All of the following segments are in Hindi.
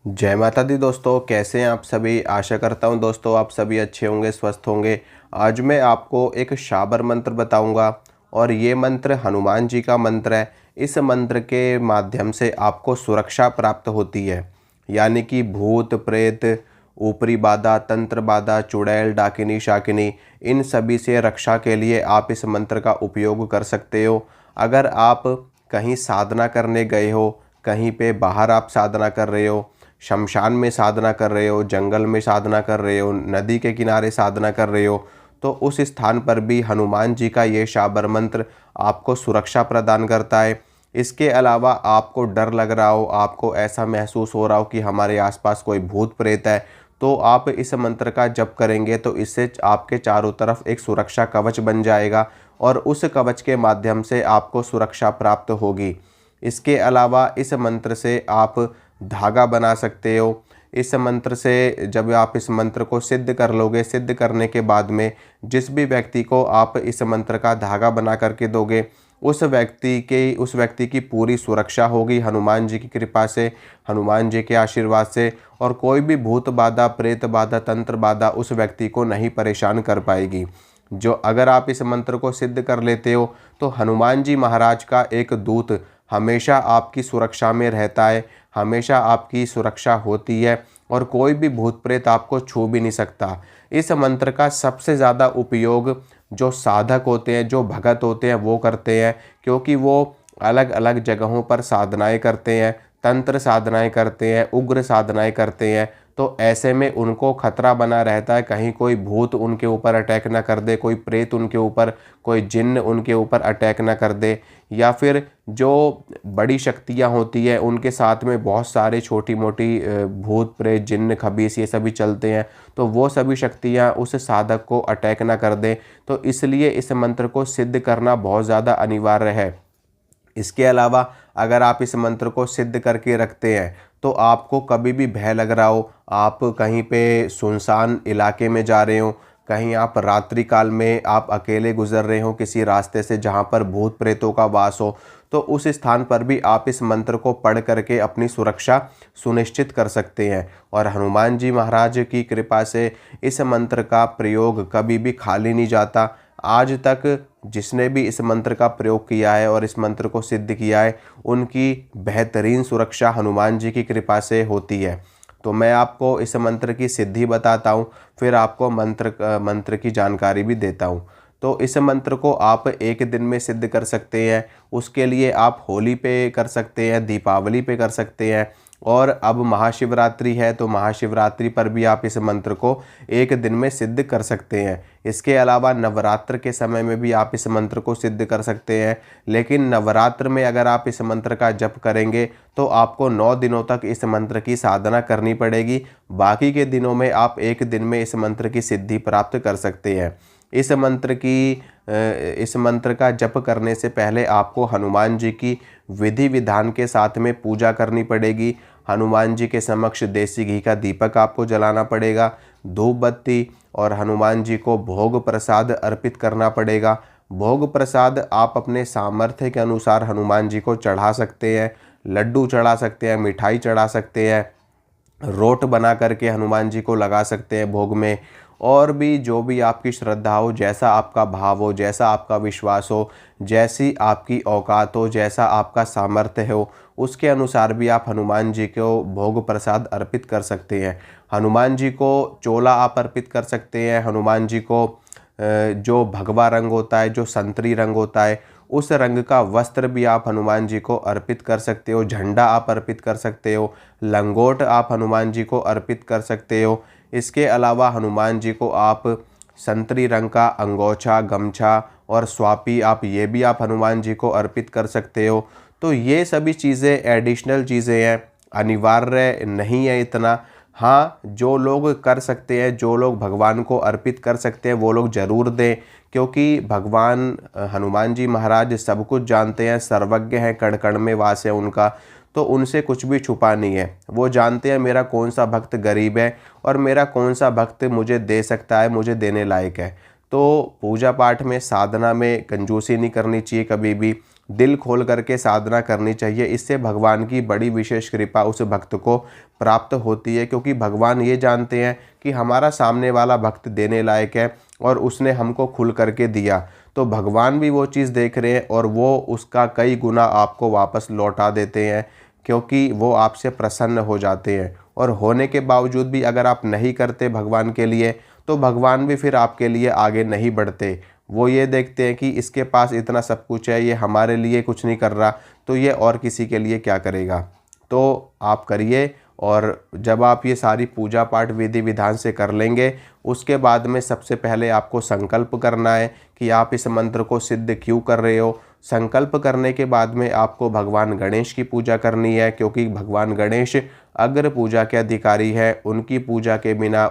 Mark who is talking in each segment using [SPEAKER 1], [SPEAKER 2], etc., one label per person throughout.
[SPEAKER 1] जय माता दी दोस्तों, कैसे हैं आप सभी। आशा करता हूं दोस्तों आप सभी अच्छे होंगे, स्वस्थ होंगे। आज मैं आपको एक शाबर मंत्र बताऊंगा और ये मंत्र हनुमान जी का मंत्र है। इस मंत्र के माध्यम से आपको सुरक्षा प्राप्त होती है, यानी कि भूत प्रेत, ऊपरी बाधा, तंत्र बाधा, चुड़ैल, डाकिनी शाकिनी, इन सभी से रक्षा के लिए आप इस मंत्र का उपयोग कर सकते हो। अगर आप कहीं साधना करने गए हो, कहीं पे बाहर आप साधना कर रहे हो, शमशान में साधना कर रहे हो, जंगल में साधना कर रहे हो, नदी के किनारे साधना कर रहे हो, तो उस स्थान पर भी हनुमान जी का ये शाबर मंत्र आपको सुरक्षा प्रदान करता है। इसके अलावा आपको डर लग रहा हो, आपको ऐसा महसूस हो रहा हो कि हमारे आसपास कोई भूत प्रेत है, तो आप इस मंत्र का जप करेंगे तो इससे आपके चारों तरफ एक सुरक्षा कवच बन जाएगा और उस कवच के माध्यम से आपको सुरक्षा प्राप्त होगी। इसके अलावा इस मंत्र से आप धागा बना सकते हो। इस मंत्र से जब आप इस मंत्र को सिद्ध कर लोगे, सिद्ध करने के बाद में जिस भी व्यक्ति को आप इस मंत्र का धागा बना करके दोगे, उस व्यक्ति की पूरी सुरक्षा होगी हनुमान जी की कृपा से, हनुमान जी के आशीर्वाद से। और कोई भी भूत बाधा, प्रेत बाधा, तंत्र बाधा उस व्यक्ति को नहीं परेशान कर पाएगी। जो अगर आप इस मंत्र को सिद्ध कर लेते हो तो हनुमान जी महाराज का एक दूत हमेशा आपकी सुरक्षा में रहता है, हमेशा आपकी सुरक्षा होती है और कोई भी भूत प्रेत आपको छू भी नहीं सकता। इस मंत्र का सबसे ज़्यादा उपयोग जो साधक होते हैं, जो भगत होते हैं वो करते हैं, क्योंकि वो अलग अलग जगहों पर साधनाएं करते हैं, तंत्र साधनाएं करते हैं, उग्र साधनाएं करते हैं। तो ऐसे में उनको खतरा बना रहता है कहीं कोई भूत उनके ऊपर अटैक ना कर दे, कोई प्रेत उनके ऊपर, कोई जिन्न उनके ऊपर अटैक ना कर दे, या फिर जो बड़ी शक्तियाँ होती है उनके साथ में बहुत सारे छोटी मोटी भूत प्रेत जिन्न खबीस ये सभी चलते हैं, तो वो सभी शक्तियाँ उस साधक को अटैक ना कर दें। तो इसलिए इस मंत्र को सिद्ध करना बहुत ज़्यादा अनिवार्य है। इसके अलावा अगर आप इस मंत्र को सिद्ध करके रखते हैं तो आपको कभी भी भय लग रहा हो, आप कहीं पे सुनसान इलाके में जा रहे हो, कहीं आप रात्रि काल में आप अकेले गुजर रहे हो किसी रास्ते से जहाँ पर भूत प्रेतों का वास हो, तो उस स्थान पर भी आप इस मंत्र को पढ़ करके अपनी सुरक्षा सुनिश्चित कर सकते हैं। और हनुमान जी महाराज की कृपा से इस मंत्र का प्रयोग कभी भी खाली नहीं जाता। आज तक जिसने भी इस मंत्र का प्रयोग किया है और इस मंत्र को सिद्ध किया है, उनकी बेहतरीन सुरक्षा हनुमान जी की कृपा से होती है। तो मैं आपको इस मंत्र की सिद्धि बताता हूँ, फिर आपको मंत्र की जानकारी भी देता हूँ। तो इस मंत्र को आप एक दिन में सिद्ध कर सकते हैं। उसके लिए आप होली पे कर सकते हैं, दीपावली पे कर सकते हैं, और अब महाशिवरात्रि है तो महाशिवरात्रि पर भी आप इस मंत्र को एक दिन में सिद्ध कर सकते हैं। इसके अलावा नवरात्र के समय में भी आप इस मंत्र को सिद्ध कर सकते हैं। लेकिन नवरात्र में अगर आप इस मंत्र का जप करेंगे तो आपको 9 दिनों तक इस मंत्र की साधना करनी पड़ेगी। बाकी के दिनों में आप एक दिन में इस मंत्र की सिद्धि प्राप्त कर सकते हैं। इस मंत्र का जप करने से पहले आपको हनुमान जी की विधि विधान के साथ में पूजा करनी पड़ेगी। हनुमान जी के समक्ष देसी घी का दीपक आपको जलाना पड़ेगा, धूप बत्ती, और हनुमान जी को भोग प्रसाद अर्पित करना पड़ेगा। भोग प्रसाद आप अपने सामर्थ्य के अनुसार हनुमान जी को चढ़ा सकते हैं। लड्डू चढ़ा सकते हैं, मिठाई चढ़ा सकते हैं, रोट बना करके हनुमान जी को लगा सकते हैं भोग में। और भी जो भी आपकी श्रद्धा हो, जैसा आपका भाव हो, जैसा आपका विश्वास हो, जैसी आपकी औकात हो, जैसा आपका सामर्थ्य हो, उसके अनुसार भी आप हनुमान जी को भोग प्रसाद अर्पित कर सकते हैं। हनुमान जी को चोला आप अर्पित कर सकते हैं। हनुमान जी को जो भगवा रंग होता है, जो संतरी रंग होता है, उस रंग का वस्त्र भी आप हनुमान जी को अर्पित कर सकते हो। झंडा आप अर्पित कर सकते हो, लंगोट आप हनुमान जी को अर्पित कर सकते हो। इसके अलावा हनुमान जी को आप संतरी रंग का अंगोछा, गमछा और स्वापी ये भी आप हनुमान जी को अर्पित कर सकते हो। तो ये सभी चीज़ें एडिशनल चीज़ें हैं, अनिवार्य नहीं है इतना। हाँ, जो लोग कर सकते हैं, जो लोग भगवान को अर्पित कर सकते हैं, वो लोग ज़रूर दें, क्योंकि भगवान हनुमान जी महाराज सब कुछ जानते हैं, सर्वज्ञ हैं, कण कण में वास है उनका। तो उनसे कुछ भी छुपा नहीं है। वो जानते हैं मेरा कौन सा भक्त गरीब है और मेरा कौन सा भक्त मुझे दे सकता है, मुझे देने लायक है। तो पूजा पाठ में, साधना में कंजूसी नहीं करनी चाहिए कभी भी। दिल खोल करके साधना करनी चाहिए। इससे भगवान की बड़ी विशेष कृपा उस भक्त को प्राप्त होती है, क्योंकि भगवान ये जानते हैं कि हमारा सामने वाला भक्त देने लायक है और उसने हमको खुल करके दिया, तो भगवान भी वो चीज़ देख रहे हैं और वो उसका कई गुना आपको वापस लौटा देते हैं, क्योंकि वो आपसे प्रसन्न हो जाते हैं। और होने के बावजूद भी अगर आप नहीं करते भगवान के लिए, तो भगवान भी फिर आपके लिए आगे नहीं बढ़ते। वो ये देखते हैं कि इसके पास इतना सब कुछ है, ये हमारे लिए कुछ नहीं कर रहा, तो ये और किसी के लिए क्या करेगा। तो आप करिए, और जब आप ये सारी पूजा पाठ विधि विधान से कर लेंगे, उसके बाद में सबसे पहले आपको संकल्प करना है कि आप इस मंत्र को सिद्ध क्यों कर रहे हो। संकल्प करने के बाद में आपको भगवान गणेश की पूजा करनी है, क्योंकि भगवान गणेश अग्र पूजा के अधिकारी है। उनकी पूजा के बिना,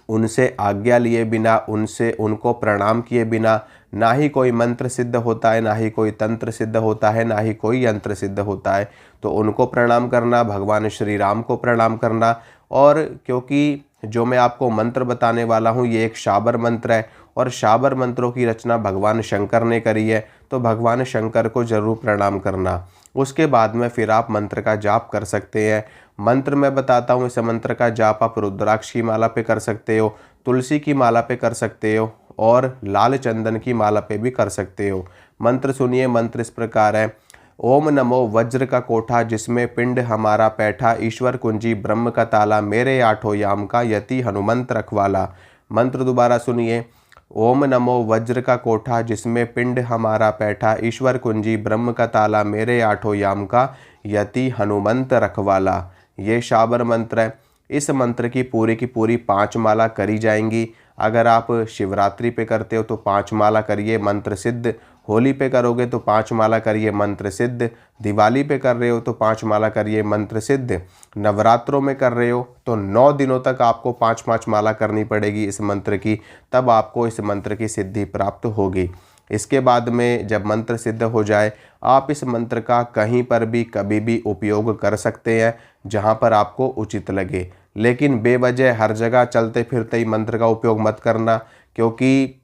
[SPEAKER 1] उनसे आज्ञा लिए बिना, उनको प्रणाम किए बिना ना ही कोई मंत्र सिद्ध होता है, ना ही कोई तंत्र सिद्ध होता है, ना ही कोई यंत्र सिद्ध होता है। तो उनको प्रणाम करना, भगवान श्री राम को प्रणाम करना। और क्योंकि जो मैं आपको मंत्र बताने वाला हूँ ये एक शाबर मंत्र है, और शाबर मंत्रों की रचना भगवान शंकर ने करी है, तो भगवान शंकर को जरूर प्रणाम करना। उसके बाद में फिर आप मंत्र का जाप कर सकते हैं। मंत्र मैं बताता हूँ, इस मंत्र का जाप आप रुद्राक्ष की माला पे कर सकते हो, तुलसी की माला पे कर सकते हो, और लाल चंदन की माला पे भी कर सकते हो। मंत्र सुनिए, मंत्र इस प्रकार है। ओम नमो वज्र का कोठा जिसमें पिंड हमारा बैठा, ईश्वर कुंजी ब्रह्म का ताला, मेरे आठों याम का यति हनुमंत रखवाला। मंत्र दोबारा सुनिए। ओम नमो वज्र का कोठा जिसमें पिंड हमारा बैठा, ईश्वर कुंजी ब्रह्म का ताला, मेरे आठों याम का यति हनुमंत रखवाला। ये शाबर मंत्र है। इस मंत्र की पूरी 5 माला करी जाएंगी। अगर आप शिवरात्रि पे करते हो तो 5 माला करिए, मंत्र सिद्ध। होली पे करोगे तो 5 माला करिए, मंत्र सिद्ध। दिवाली पे कर रहे हो तो 5 माला करिए, मंत्र सिद्ध। नवरात्रों में कर रहे हो तो 9 दिनों तक आपको 5-5 माला करनी पड़ेगी इस मंत्र की, तब आपको इस मंत्र की सिद्धि प्राप्त होगी। इसके बाद में जब मंत्र सिद्ध हो जाए, आप इस मंत्र का कहीं पर भी कभी भी उपयोग कर सकते हैं जहां पर आपको उचित लगे, लेकिन बेवजह हर जगह चलते फिरते ही मंत्र का उपयोग मत करना, क्योंकि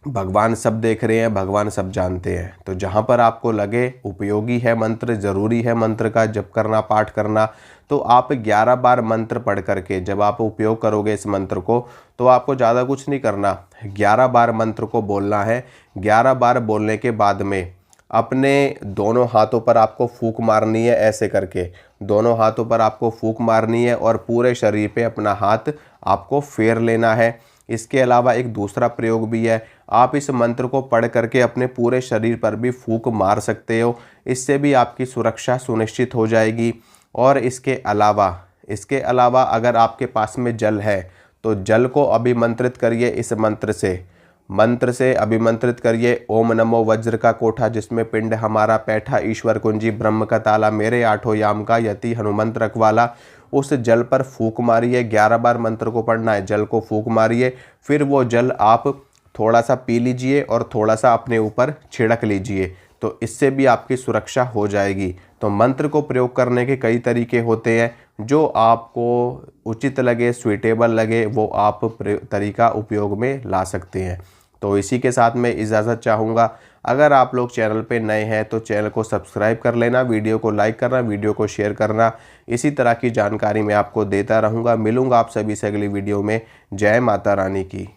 [SPEAKER 1] भगवान सब देख रहे हैं, भगवान सब जानते हैं। तो जहाँ पर आपको लगे उपयोगी है मंत्र, ज़रूरी है मंत्र का जप करना, पाठ करना, तो आप 11 बार मंत्र पढ़ करके जब आप उपयोग करोगे इस मंत्र को, तो आपको ज़्यादा कुछ नहीं करना, 11 बार मंत्र को बोलना है। 11 बार बोलने के बाद में अपने दोनों हाथों पर आपको फूंक मारनी है, ऐसे करके दोनों हाथों पर आपको फूंक मारनी है, और पूरे शरीर पे अपना हाथ आपको फेर लेना है। इसके अलावा एक दूसरा प्रयोग भी है, आप इस मंत्र को पढ़ करके अपने पूरे शरीर पर भी फूंक मार सकते हो, इससे भी आपकी सुरक्षा सुनिश्चित हो जाएगी। और इसके अलावा अगर आपके पास में जल है तो जल को अभिमंत्रित करिए, इस मंत्र से अभिमंत्रित करिए। ओम नमो वज्र का कोठा जिसमें पिंड हमारा बैठा, ईश्वर कुंजी ब्रह्म का ताला, मेरे आठों याम का यति हनुमंत रखवाला। उस जल पर फूंक मारिए, 11 बार मंत्र को पढ़ना है, जल को फूंक मारिए, फिर वो जल आप थोड़ा सा पी लीजिए और थोड़ा सा अपने ऊपर छिड़क लीजिए, तो इससे भी आपकी सुरक्षा हो जाएगी। तो मंत्र को प्रयोग करने के कई तरीके होते हैं, जो आपको उचित लगे, स्वीटेबल लगे, वो आप तरीका उपयोग में ला सकते हैं। तो इसी के साथ मैं इजाज़त चाहूँगा। अगर आप लोग चैनल पे नए हैं तो चैनल को सब्सक्राइब कर लेना, वीडियो को लाइक करना, वीडियो को शेयर करना। इसी तरह की जानकारी मैं आपको देता रहूँगा। मिलूँगा आप सभी से अगली वीडियो में। जय माता रानी की।